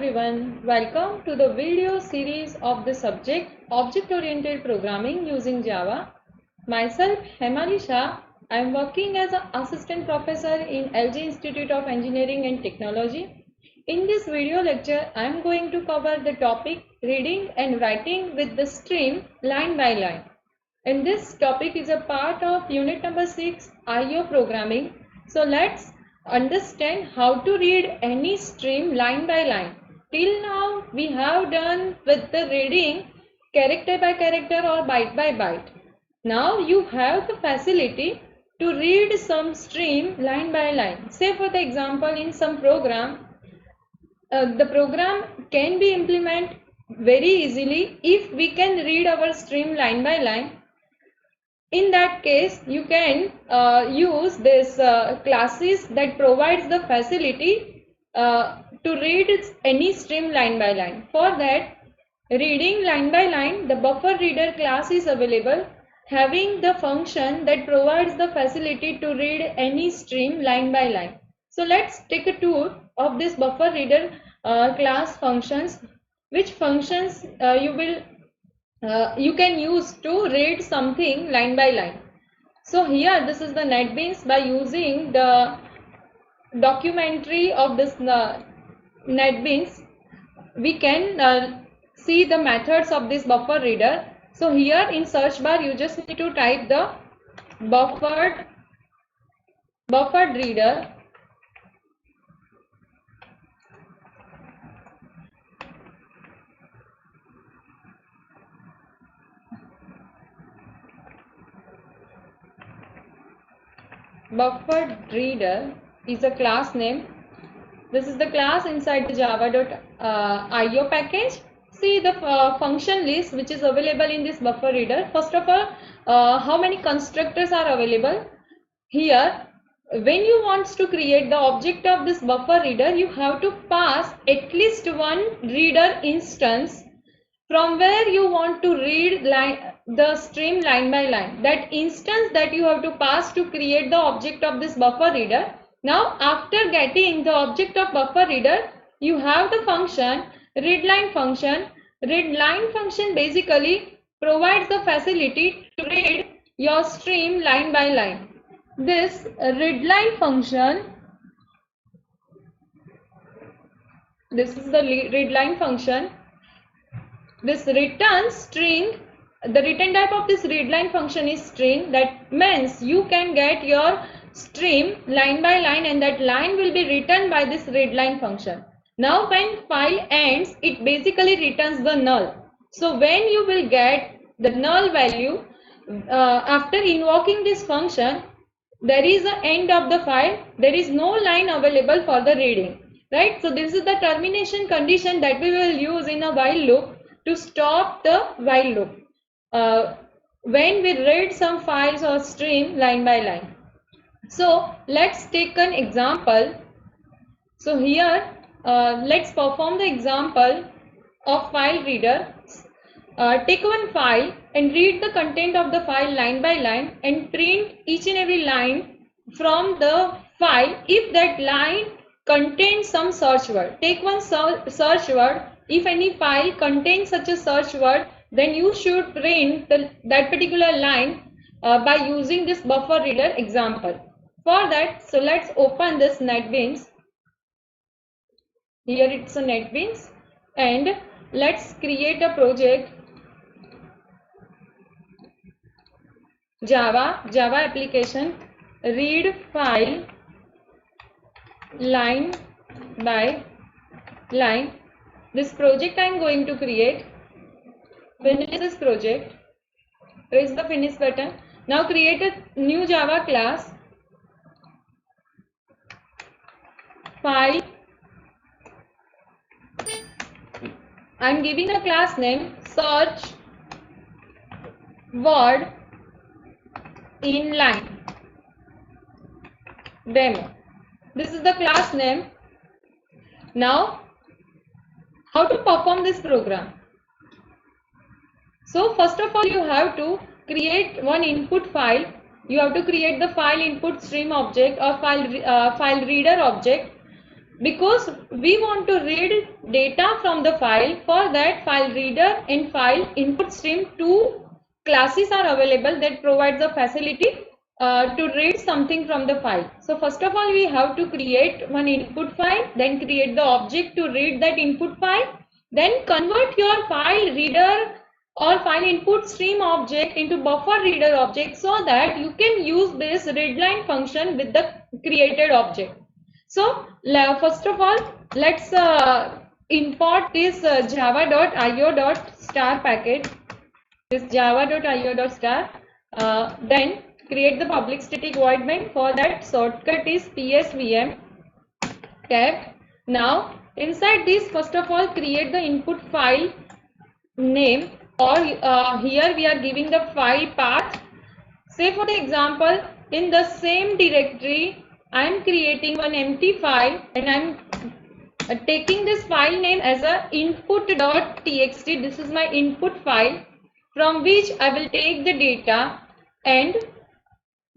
everyone, welcome to the video series of the subject Object-Oriented Programming using Java. Myself, Hemali Shah, I am working as an assistant professor in LG Institute of Engineering and Technology. In this video lecture, I am going to cover the topic reading and writing with the stream line by line. And this topic is a part of unit number 6, IO programming. So let's understand how to read any stream line by line. Till now we have done with the reading character by character or byte by byte. Now you have the facility to read some stream line by line. Say for the example, in some program, the program can be implemented very easily if we can read our stream line by line. In that case, you can use this classes that provides the facility to read any stream line by line. For that, reading line by line, the BufferedReader class is available, having the function that provides the facility to read any stream line by line. So let's take a tour of this BufferedReader class functions. Which functions you can use to read something line by line. So here this is the NetBeans. By using the documentary of this NetBeans, we can see the methods of this BufferedReader. So here in search bar you just need to type the BufferedReader. BufferedReader is a class name. This is the class inside the java.io package. See the function list which is available in this BufferedReader. First of all, how many constructors are available? Here, when you want to create the object of this BufferedReader, you have to pass at least one reader instance from where you want to read the stream line by line. That instance that you have to pass to create the object of this BufferedReader. Now after getting the object of BufferedReader, you have the function readLine function. readLine function basically provides the facility to read your stream line by line. This readLine function, this is the readLine function. This returns string. The return type of this readLine function is string. That means you can get your stream line by line and that line will be written by this readLine function. Now when file ends, it basically returns the null. So when you will get the null value after invoking this function, there is an end of the file. There is no line available for the reading, right? So this is the termination condition that we will use in a while loop to stop the while loop when we read some files or stream line by line. So let's take an example. So here let's perform the example of file reader. Take one file and read the content of the file line by line and print each and every line from the file if that line contains some search word. Take one search word. If any file contains such a search word, then you should print that particular line by using this BufferedReader example. For that, so let's open this NetBeans. Here it's a NetBeans, and let's create a project. Java application read file line by line. This project I am going to create. Finish this project. Press the finish button. Now create a new Java class. File. I am giving a class name search word inline demo. This is the class name. Now how to perform this program? So first of all, you have to create one input file. You have to create the file input stream object or file reader object. because we want to read data from the file. For that, file reader and file input stream, two classes are available that provides the facility to read something from the file. So first of all, we have to create one input file, then create the object to read that input file, then convert your file reader or file input stream object into buffer reader object, so that you can use this readline function with the created object. So first of all, let's import this java.io.star package, this java.io.star. Then create the public static void main. For that, shortcut is psvm tab. Now inside this, first of all, create the input file name, or here we are giving the file path. Say for the example, in the same directory I am creating one empty file and I am taking this file name as a input.txt. This is my input file from which I will take the data, and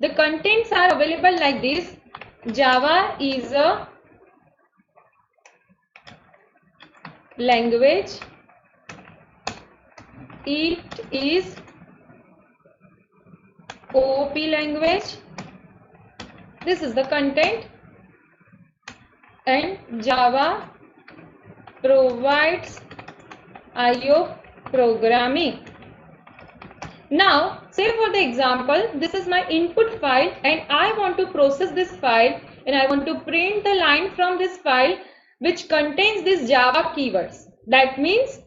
the contents are available like this. Java is a language. It is OOP language. This is the content, and Java provides IO programming. Now, say for the example, this is my input file and I want to process this file and I want to print the line from this file which contains these Java keywords. That means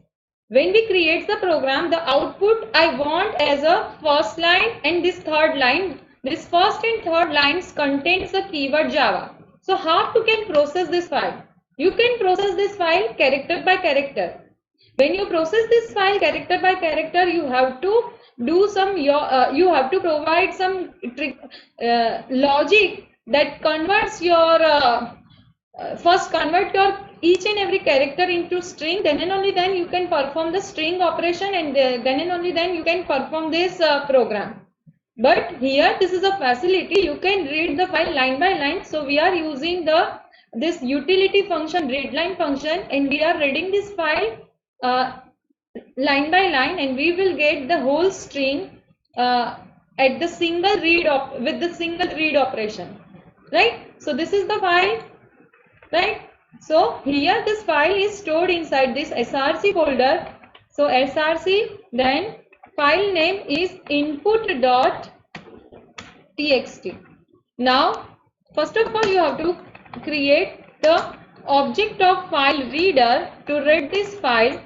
when we create the program, the output I want as a first line and this third line. This first and third lines contains the keyword Java. So how you can process this file? You can process this file character by character. When you process this file character by character, you have to do some you have to provide some logic that converts your first convert your each and every character into string. Then and only then you can perform the string operation, and then and only then you can perform this program. But here this is a facility, you can read the file line by line. So we are using this utility function, readline function, and we are reading this file line by line, and we will get the whole string at the single read with the single read operation, right? So this is the file, right? So here this file is stored inside this src folder. So src, then file name is input.txt. Now first of all, you have to create the object of file reader to read this file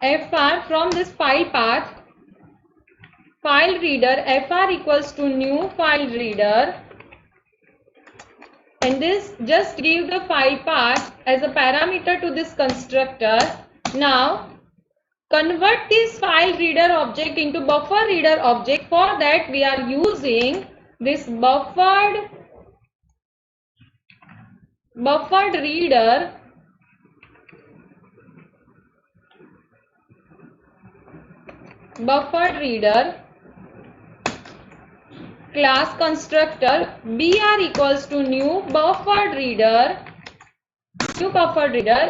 fr from this file path. File reader fr equals to new file reader, and this just give the file path as a parameter to this constructor. Now convert this file reader object into buffer reader object. For that we are using this buffered reader class constructor br equals to new buffered reader,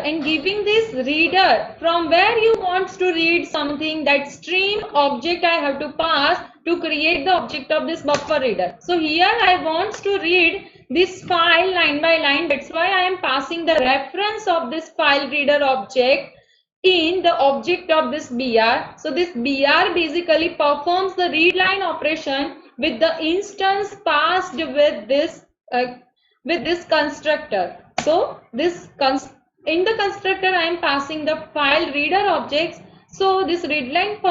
and giving this reader from where you want to read something, that stream object I have to pass to create the object of this buffer reader. So here I want to read this file line by line. That's why I am passing the reference of this file reader object in the object of this br. So this br basically performs the read line operation with the instance passed with this constructor. So this in the constructor I am passing the file reader objects. So this readline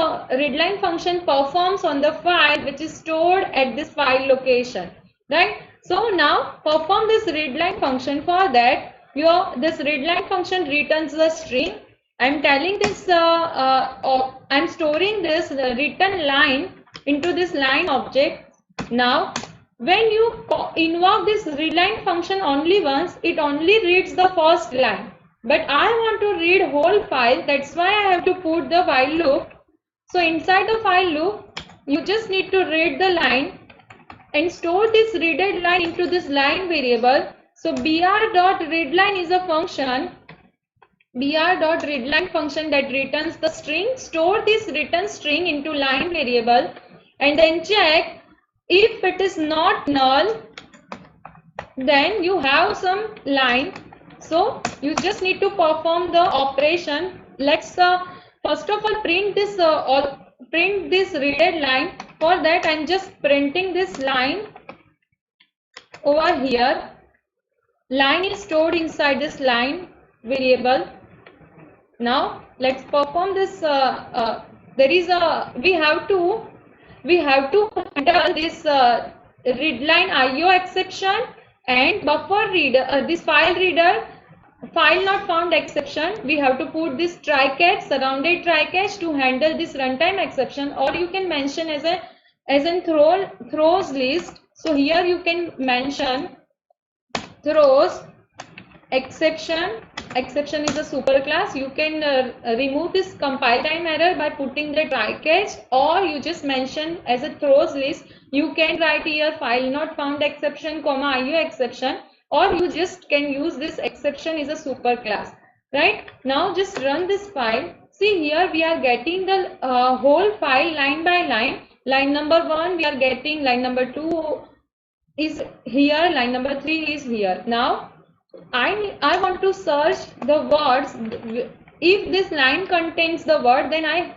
function performs on the file which is stored at this file location, right? So now perform this readline function. For that, this readline function returns the string. I'm telling this I'm storing this return line into this line object. Now when you invoke this readline function only once, it only reads the first line, but I want to read whole file. That's why I have to put the while loop. So inside the while loop, you just need to read the line and store this readed line into this line variable. So br.readline is a function, br.readline function that returns the string. Store this return string into line variable and then check if it is not null, then you have some line. So you just need to perform the operation. Let's first of all print this readed line. For that I'm just printing this line over here. Line is stored inside this line variable. Now let's perform this. We have to handle this readline IO exception and buffer reader, this file reader file not found exception. We have to put this try catch, surrounded try catch to handle this runtime exception, or you can mention as an throws list. So here you can mention throws exception. Exception is a superclass. You can remove this compile time error by putting the try catch, or you just mention as a throws list. You can write here file not found exception, comma IO exception, or you just can use this exception is a superclass. Right now, just run this file. See here we are getting the whole file line by line. Line number 1 we are getting, line number 2 is here, line number 3 is here. Now I want to search the words. If this line contains the word, then I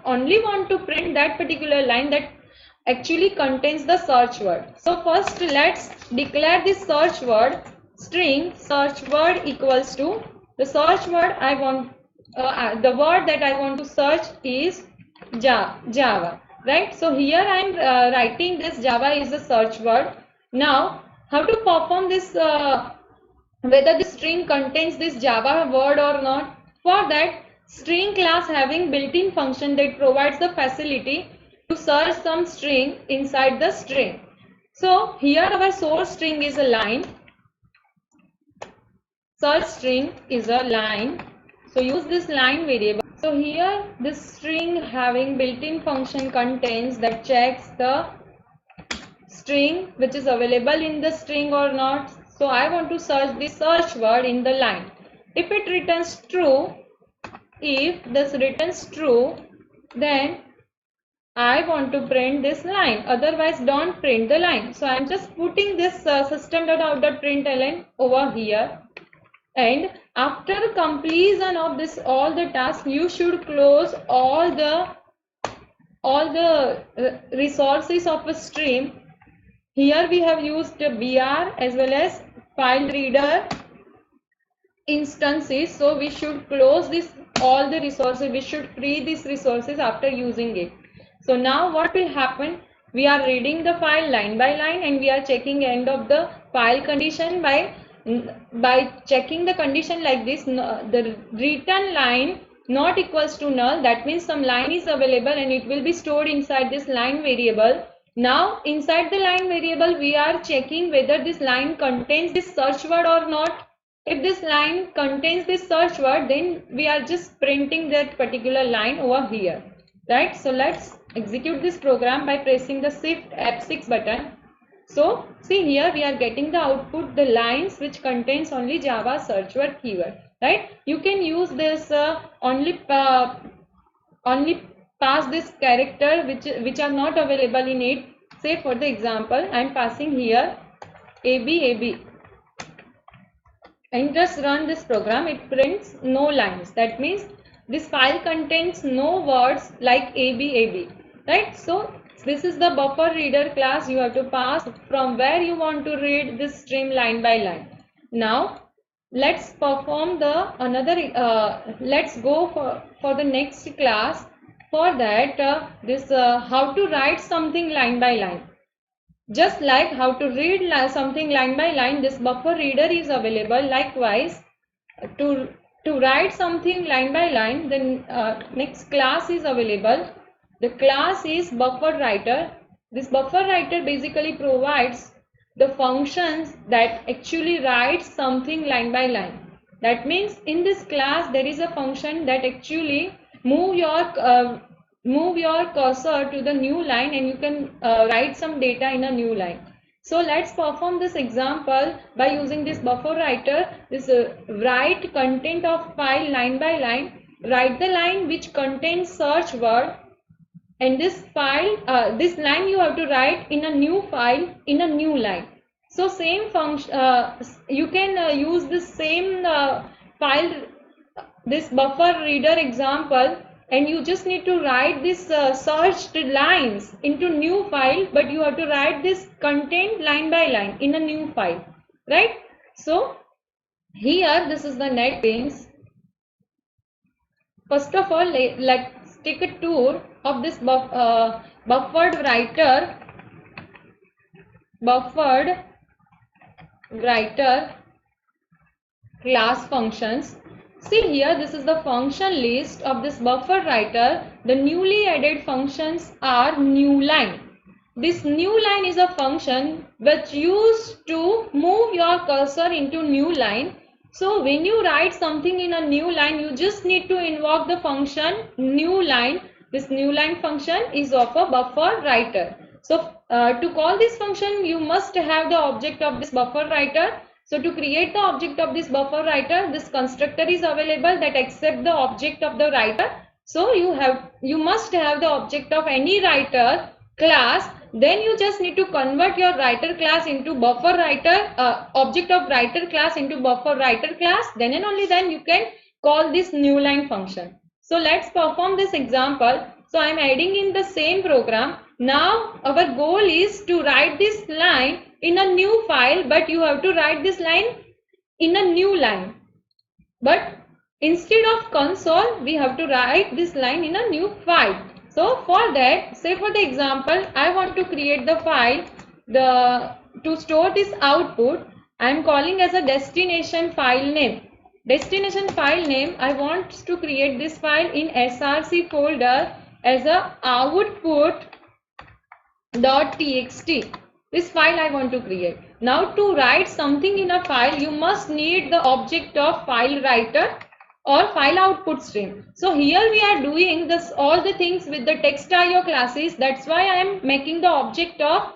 only want to print that particular line that actually contains the search word. So first let's declare this search word string. Search word equals to the search word I want, the word that I want to search is Java, right? So here I am writing this Java is the search word. Now how to perform this, whether the string contains this Java word or not? For that, string class having built-in function that provides the facility to search some string inside the string. So here our source string is a line, search string is a line, so use this line variable. So here this string having built-in function contains that checks the string which is available in the string or not. So I want to search the search word in the line. If it returns true, if this returns true, then I want to print this line. Otherwise, don't print the line. So I'm just putting this system.out.println over here. And after completion of this all the tasks, you should close all the resources of a stream. Here we have used BR as well as file reader instances. So we should close this all the resources. We should free these resources after using it. So now what will happen? We are reading the file line by line and we are checking end of the file condition by checking the condition like this. The return line not equals to null. That means some line is available and it will be stored inside this line variable. Now inside the line variable we are checking whether this line contains this search word or not. If this line contains this search word, then we are just printing that particular line over here, right? So let's execute this program by pressing the Shift F6 button. So see here we are getting the output, the lines which contains only Java search word keyword, right? You can use this only pass this character which are not available in it. Say for the example I am passing here AB and just run this program. It prints no lines. That means this file contains no words like AB, right? So this is the buffer reader class you have to pass from where you want to read this stream line by line. Now let's perform the let's go for the next class. For that how to write something line by line. Just like how to read something line by line, this buffer reader is available. Likewise, to write something line by line, then next class is available. The class is BufferedReader. This BufferedReader basically provides the functions that actually writes something line by line. That means in this class there is a function that actually move your cursor to the new line and you can write some data in a new line. So let's perform this example by using this buffer writer. This write content of file line by line. Write the line which contains search word, and this file, this line you have to write in a new file in a new line. So same function, you can use this same file, this buffer reader example, and you just need to write this searched lines into new file, but you have to write this content line by line in a new file, right? So here this is the NetBeans. First of all, let's take a tour of this buffered writer class functions. See here, this is the function list of this buffered writer. The newly added functions are new line. This new line is a function which used to move your cursor into new line. So when you write something in a new line, you just need to invoke the function new line. This new line function is of a buffer writer. So to call this function, you must have the object of this buffer writer. So to create the object of this buffer writer, this constructor is available that accepts the object of the writer. So you must have the object of any writer class. Then you just need to convert your writer class into buffer writer, object of writer class into buffer writer class. Then and only then you can call this new line function. So let's perform this example. So I am adding in the same program. Now our goal is to write this line in a new file, but you have to write this line in a new line. But instead of console, we have to write this line in a new file. So for that, say for the example, I want to create the file to store this output. I am calling as a destination file name. Destination file name, I want to create this file in src folder as a output.txt. This file I want to create. Now to write something in a file, you must need the object of file writer or file output stream. So here we are doing this all the things with the text IO classes. That's why I am making the object of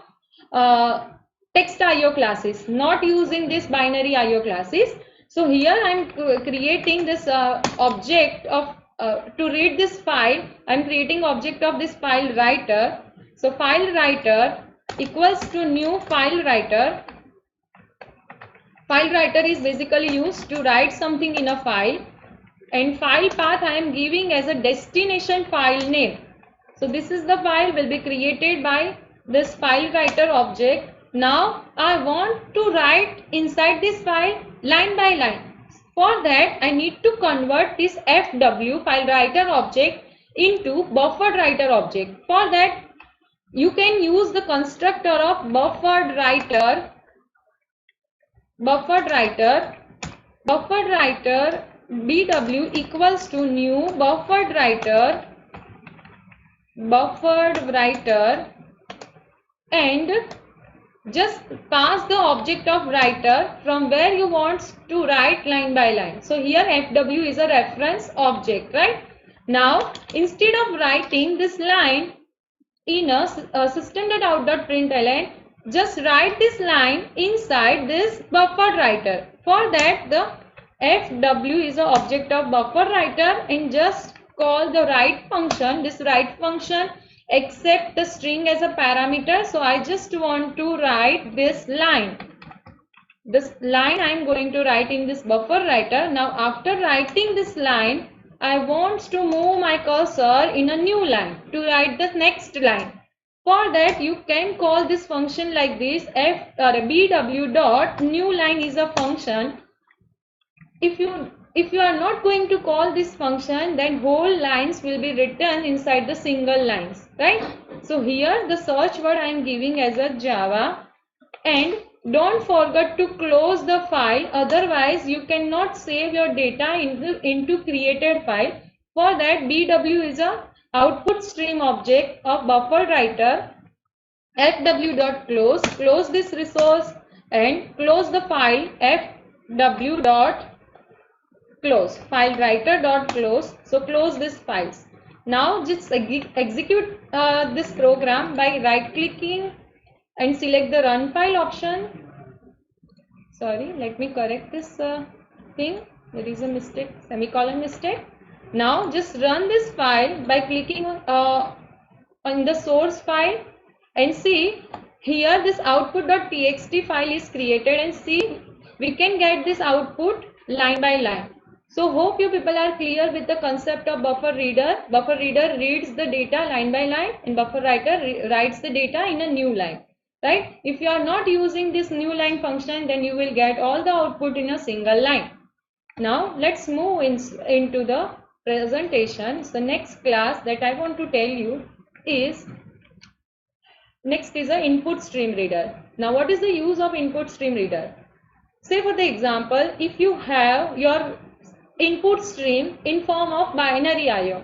text IO classes, not using this binary IO classes. So here I am creating this object of to read this file. I am creating object of this file writer. So file writer equals to new file writer. File writer is basically used to write something in a file, and file path I am giving as a destination file name. So this is the file will be created by this file writer object. Now I want to write inside this file line by line. For that I need to convert this FW file writer object into buffered writer object. For that you can use the constructor of buffered writer BW equals to new buffered writer and just pass the object of writer from where you want to write line by line. So here FW is a reference object, right? Now instead of writing this line in a system.out.println, just write this line inside this buffer writer. For that the FW is an object of buffer writer, and just call the write function. This write function accept the string as a parameter. So I just want to write this line. This line I am going to write in this buffer writer. Now after writing this line, I want to move my cursor in a new line to write the next line. For that you can call this function like this. BW dot new line is a function. If you are not going to call this function, then whole lines will be written inside the single lines, right? So here the search word I am giving as a Java, and don't forget to close the file, otherwise you cannot save your data into created file. For that BW is a output stream object of buffer writer. FW.close, close this resource and close the file FW.close, file writer.close. So close this files. Now just execute this program by right clicking and select the run file option. Sorry, let me correct this thing. There is a mistake, semicolon mistake. Now just run this file by clicking on the source file, and see here this output.txt file is created, and see we can get this output line by line. So hope you people are clear with the concept of buffer reader. Buffer reader reads the data line by line, and buffer writer writes the data in a new line. Right? If you are not using this new line function, then you will get all the output in a single line. Now let's move into the presentation. So next class that I want to tell you is next is a InputStreamReader. Now what is the use of InputStreamReader? Say for the example, if you have your input stream in form of binary IO,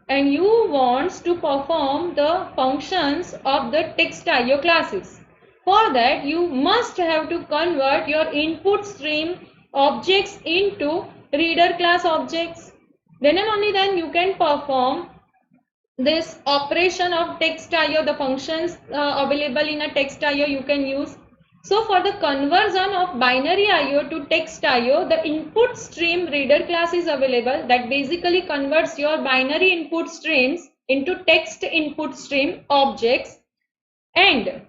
and you want to perform the functions of the text IO classes. For that you must have to convert your input stream objects into reader class objects. Then and only then you can perform this operation of text IO, the functions available in a text IO you can use. So for the conversion of binary IO to text IO, the input stream reader class is available, that basically converts your binary input streams into text input stream objects. And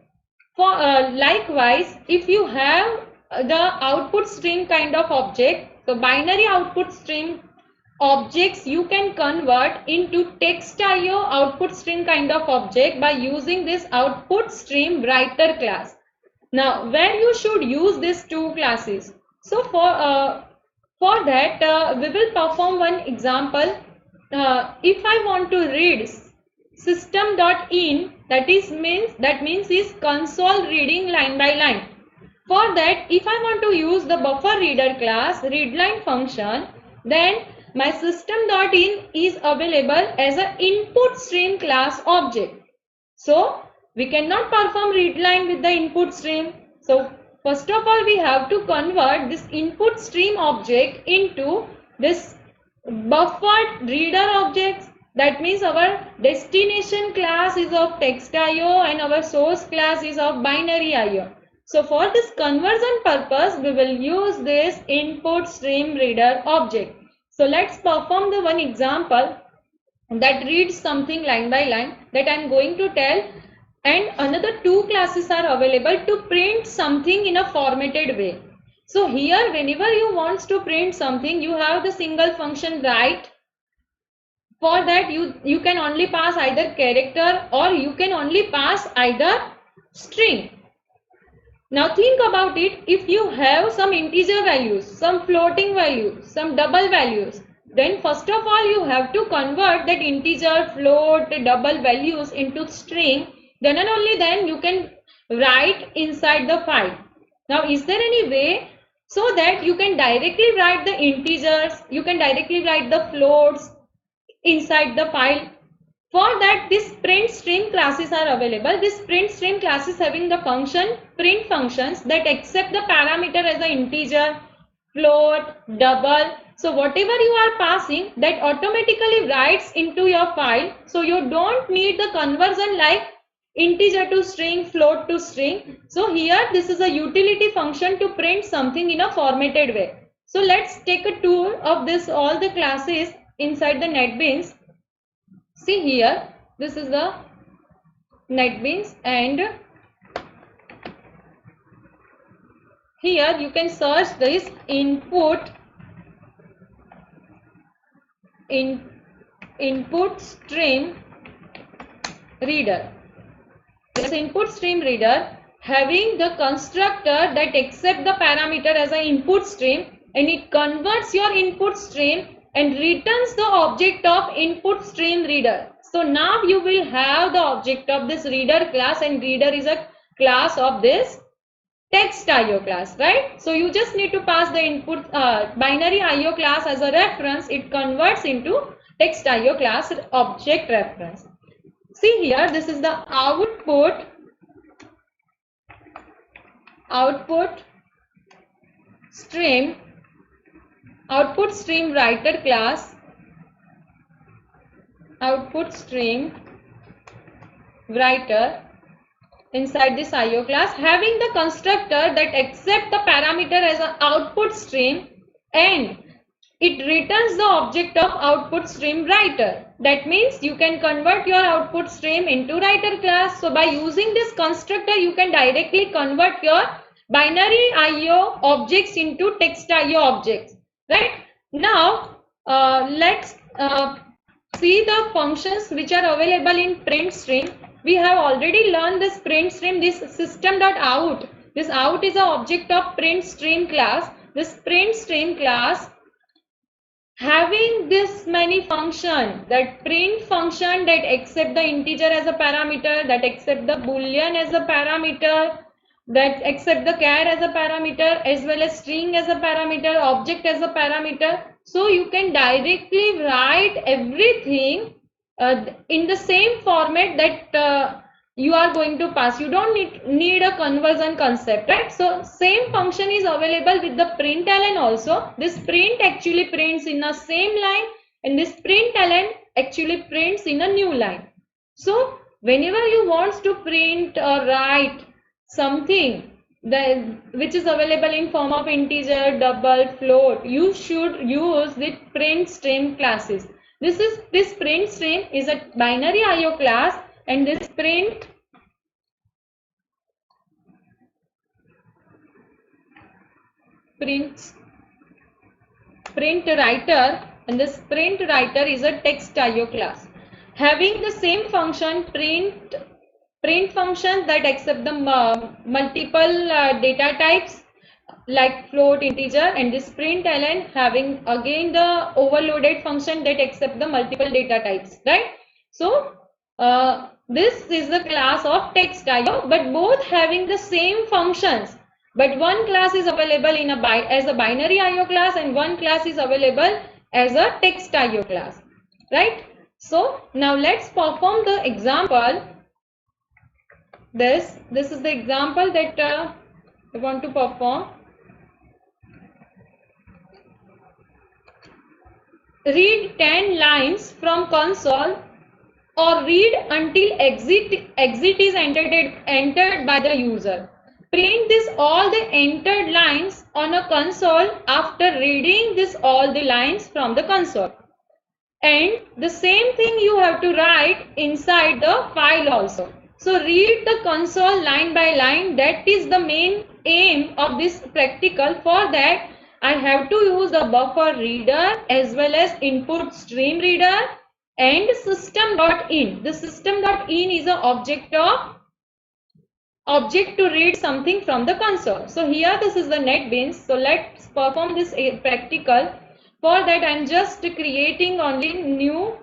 for likewise, if you have the output stream kind of object, so binary output stream objects you can convert into text IO output stream kind of object by using this OutputStream Writer class. Now where you should use these two classes? So for that we will perform one example. If I want to read system.in, that means is console reading line by line. For that, if I want to use the BufferedReader class readLine function, then my system.in is available as an input stream class object. So we cannot perform readLine with the input stream. So first of all we have to convert this input stream object into this buffered reader objects. That means our destination class is of text IO and our source class is of binary IO. So for this conversion purpose we will use this input stream reader object. So let's perform the one example that reads something line by line that I am going to tell, and another two classes are available to print something in a formatted way. So here whenever you want to print something, you have the single function write. For that you can only pass either character or you can only pass either string. Now think about it, if you have some integer values, some floating values, some double values, then first of all you have to convert that integer, float, double values into string. Then and only then you can write inside the file. Now is there any way so that you can directly write the integers, you can directly write the floats inside the file? For that this PrintStream classes are available. This PrintStream classes having the function print functions that accept the parameter as an integer, float, double. So whatever you are passing, that automatically writes into your file. So you don't need the conversion like integer to string, float to string. So here this is a utility function to print something in a formatted way. So let's take a tour of this all the classes inside the NetBeans. See here, this is the NetBeans, and here you can search this InputStream Reader. This InputStreamReader having the constructor that accepts the parameter as an input stream, and it converts your input stream and returns the object of InputStreamReader. So now you will have the object of this reader class, and reader is a class of this text IO class, right? So you just need to pass the input binary IO class as a reference. It converts into text IO class object reference. See here, this is the OutputStream Writer class, OutputStream Writer, inside this IO class, having the constructor that accepts the parameter as an output stream, and it returns the object of OutputStream Writer. That means you can convert your output stream into writer class. So by using this constructor, you can directly convert your binary IO objects into text IO objects. Right? Now, let's see the functions which are available in PrintStream. We have already learned this PrintStream, this system.out. This out is an object of PrintStream class. This PrintStream class having this many function, that print function that accept the integer as a parameter, that accept the boolean as a parameter, that accept the char as a parameter, as well as string as a parameter, object as a parameter. So you can directly write everything in the same format that you are going to pass. You don't need a conversion concept, right? So same function is available with the println also. This print actually prints in the same line, and this println actually prints in a new line. So whenever you want to print or write something which is available in form of integer, double, float, you should use the PrintStream classes. This PrintStream is a binary IO class, and this print writer, and this print writer is a text IO class having the same function, print function that accept the multiple data types like float, integer, and this println having again the overloaded function that accept the multiple data types, right? So this is the class of text IO, but both having the same functions, but one class is available in as a binary IO class, and one class is available as a text IO class, right? So now let's perform the example. This is the example that I want to perform. Read 10 lines from console, or read until exit is entered by the user. Print this all the entered lines on a console after reading this all the lines from the console. And the same thing you have to write inside the file also. So read the console line by line. That is the main aim of this practical. For that, I have to use the BufferedReader as well as InputStreamReader and system.in. The system.in is an object to read something from the console. So here this is the NetBeans. So let's perform this practical. For that, I am just creating only new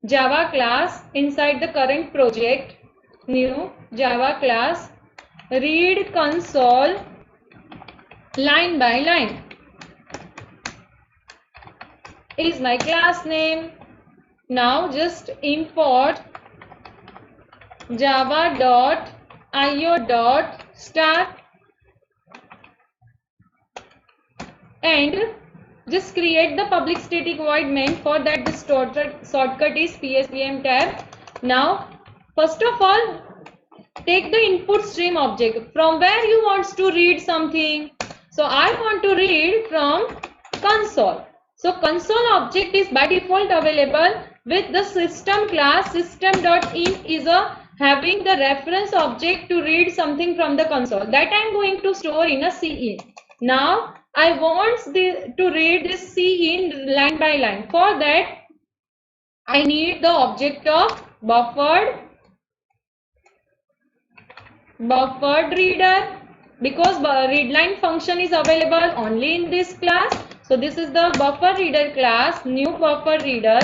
Java class inside the current project. New Java class, read console line by line is my class name. Now just import java.io.start and just create the public static void main. For that, the shortcut is PSVM tab. Now first of all, take the input stream object from where you want to read something. So I want to read from console. So console object is by default available with the system class. System.in is having the reference object to read something from the console. That I am going to store in a cin. Now I want to read this cin line by line. For that, I need the object of BufferedReader, because readline function is available only in this class. So this is the BufferedReader class, new BufferedReader.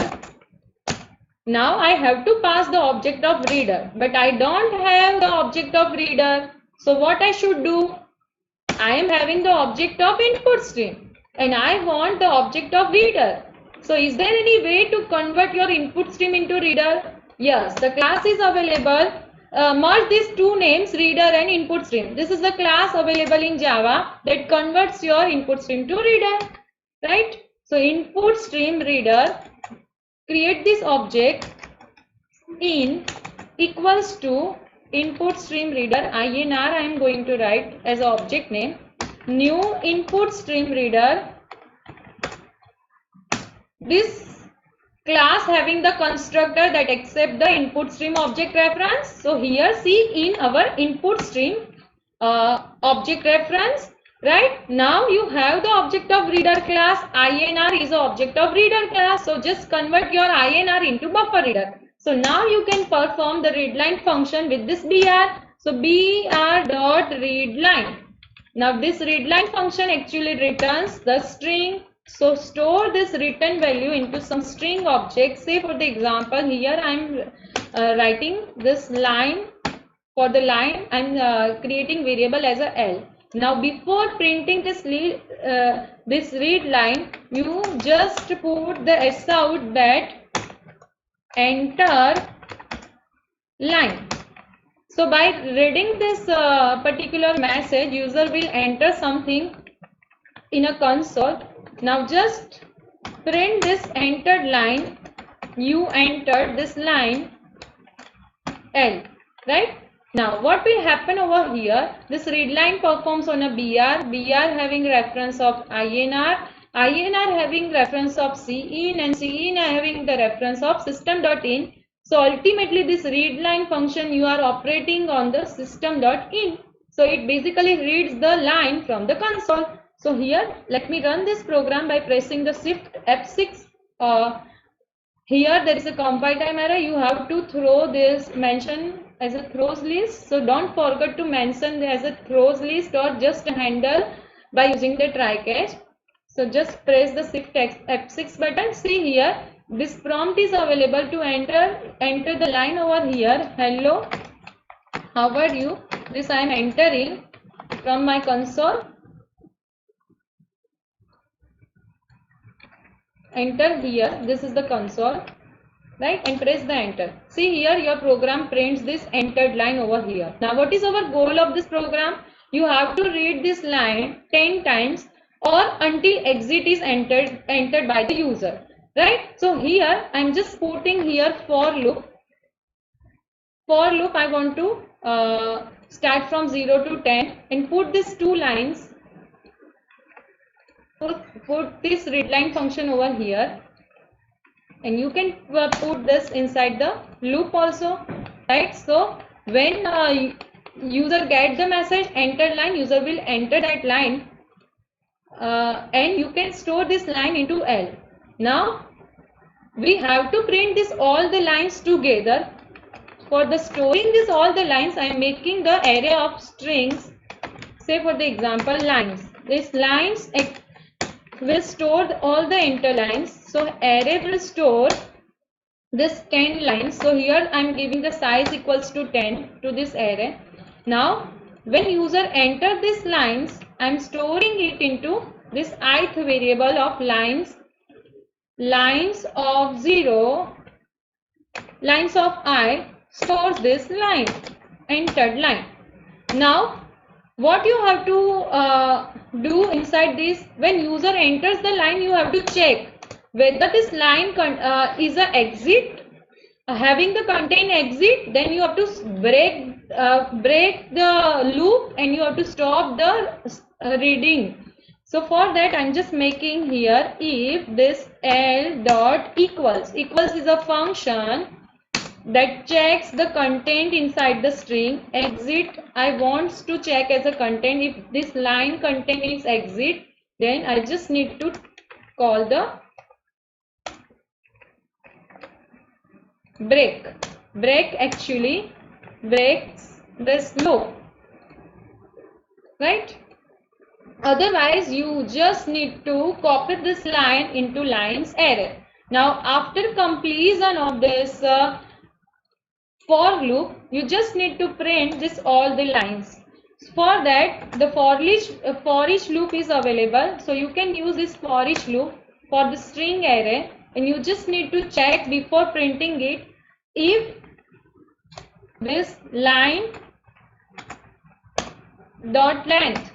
Now I have to pass the object of reader, but I don't have the object of reader. So what I should do? I am having the object of input stream and I want the object of reader. So is there any way to convert your input stream into reader? Yes, the class is available. Merge these two names, reader and input stream. This is the class available in Java that converts your input stream to reader, right? So InputStreamReader, create this object in equals to InputStreamReader INR I am going to write as an object name. New InputStreamReader. This class having the constructor that accept the input stream object reference. So here see in our input stream object reference, right? Now you have the object of reader class. INR is the object of reader class. So just convert your INR into buffer reader. So now you can perform the readLine function with this BR. So BR dot readLine. Now this readLine function actually returns the string. So store this return value into some string object. Say for the example here I am writing this line. For the line I am creating variable as a L. Now before printing this read line, you just put the S out that enter line. So by reading this particular message, user will enter something in a console. Now just print this entered line. You entered this line L, right? Now what will happen over here? This read line performs on a BR having reference of INR having reference of CIN, and CIN having the reference of system.in. So ultimately this read line function you are operating on the system.in. So it basically reads the line from the console. So here let me run this program by pressing the shift F6. Here there is a compile time error. You have to throw this mention as a throws list. So don't forget to mention as a throws list or just handle by using the try catch. So just press the shift F6 button. See here this prompt is available to enter the line over here. Hello, how are you? This I am entering from my console. Enter here, this is the console, right? And press the enter. See here your program prints this entered line over here. Now what is our goal of this program? You have to read this line 10 times or until exit is entered by the user, right? So here I am just putting here for loop. For loop I want to start from 0 to 10 and put these two lines. Put this readLine function over here, and you can put this inside the loop also, right? So when user gets the message enter line, user will enter that line and you can store this line into L. Now we have to print this all the lines together. For the storing this all the lines, I am making the array of strings. Say for the example lines. These lines will store all the enter lines. So array will store this 10 lines. So here I am giving the size equals to 10 to this array. Now when user enter these lines, I am storing it into this ith variable of lines of 0, lines of I stores this line, entered line. Now what you have to do inside this, when user enters the line, you have to check whether this line is a exit, having the content exit. Then you have to break the loop and you have to stop the reading. So for that I am just making here if this L dot equals is a function that checks the content inside the string. Exit I wants to check as a content. If this line content is exit, then I just need to call the break. Break actually breaks this loop, right? Otherwise you just need to copy this line into lines array. Now after completion of this for loop, you just need to print this all the lines. For that the for each loop is available. So you can use this for each loop for the string array, and you just need to check before printing it if this line dot length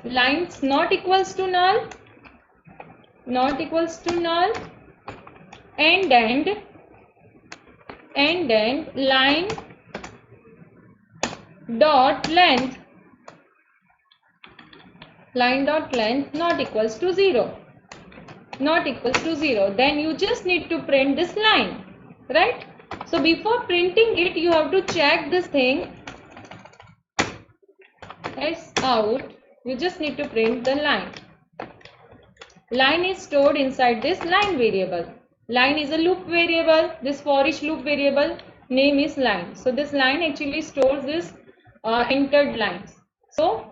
lines not equals to null, and indent line dot length not equals to 0, then you just need to print this line, right? So before printing it, you have to check this thing as out. You just need to print the line. Line is stored inside this line variable. Line is a loop variable. This for each loop variable name is line. So this line actually stores this entered lines. So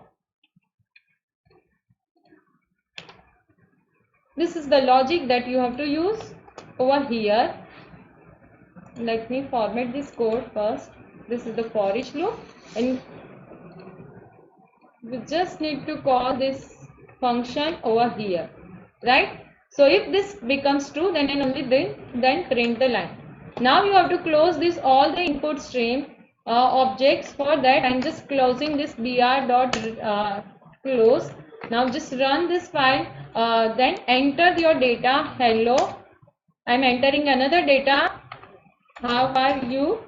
this is the logic that you have to use over here. Let me format this code first. This is the for each loop, and we just need to call this function over here, right? So if this becomes true, then and only then print the line. Now you have to close this all the input stream objects. For that, I'm just closing this br.close. Now just run this file. Then enter your data. Hello. I'm entering another data. How are you?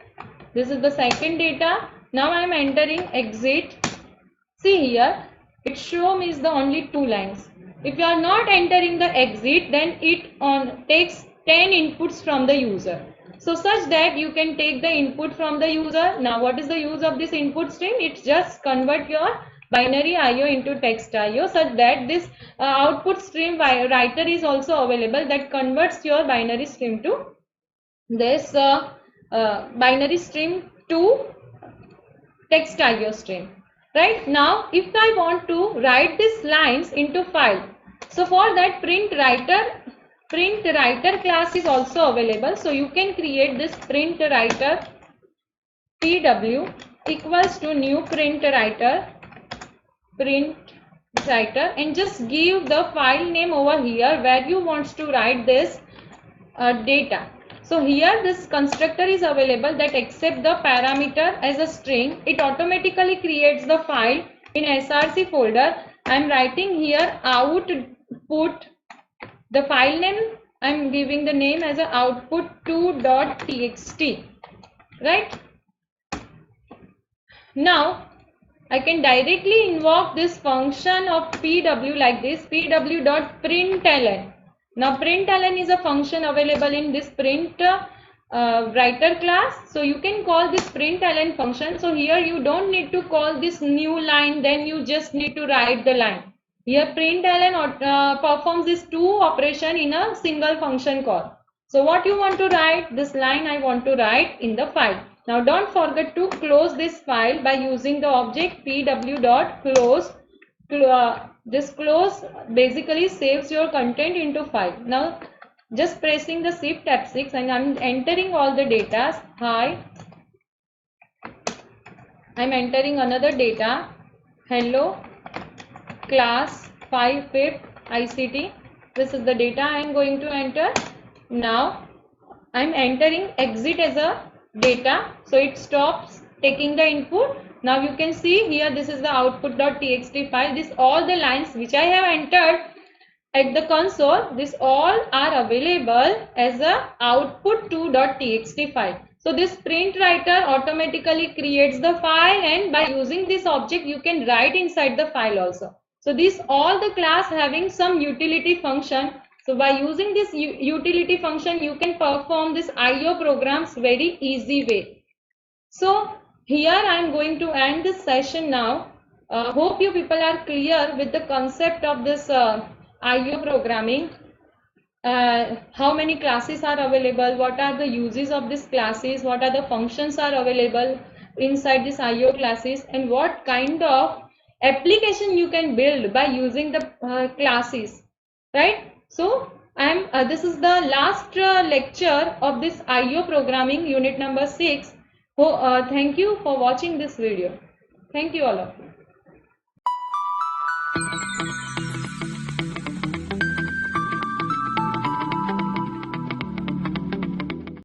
This is the second data. Now I'm entering exit. See here, it show me is the only 2 lines. If you are not entering the exit, then it takes 10 inputs from the user. So such that you can take the input from the user. Now what is the use of this input stream? It just convert your binary IO into text IO, such that this OutputStream Writer is also available that converts your binary stream to this binary stream to text IO stream. Right now, if I want to write these lines into file, so for that PrintWriter class is also available. So you can create this PrintWriter PW equals to new PrintWriter and just give the file name over here where you want to write this data. So here this constructor is available that accepts the parameter as a string. It automatically creates the file in src folder. I am writing here output. The file name I am giving the name as a output2.txt, right? Now I can directly invoke this function of pw like this, pw.println. Now println is a function available in this PrintWriter class. So you can call this println function. So here you don't need to call this new line, then you just need to write the line. Here println performs these 2 operations in a single function call. So what you want to write? This line I want to write in the file. Now don't forget to close this file by using the object pw.close. This close basically saves your content into file. Now just pressing the shift F6 and I'm entering all the data. Hi, I'm entering another data. Hello class 5 5th ICT. This is the data I am going to enter. Now I'm entering exit as a data, so it stops taking the input. Now you can see here, this is the output.txt file. This all the lines which I have entered at the console, this all are available as a output2.txt file. So this PrintWriter automatically creates the file, and by using this object you can write inside the file also. So this all the class having some utility function. So by using this utility function you can perform this IO programs very easy way. So here I am going to end this session now. Hope you people are clear with the concept of this IO programming. How many classes are available, what are the uses of these classes, what are the functions are available inside this IO classes, and what kind of application you can build by using the classes, right? So this is the last lecture of this IO programming unit number 6. Thank you for watching this video. Thank you all of you.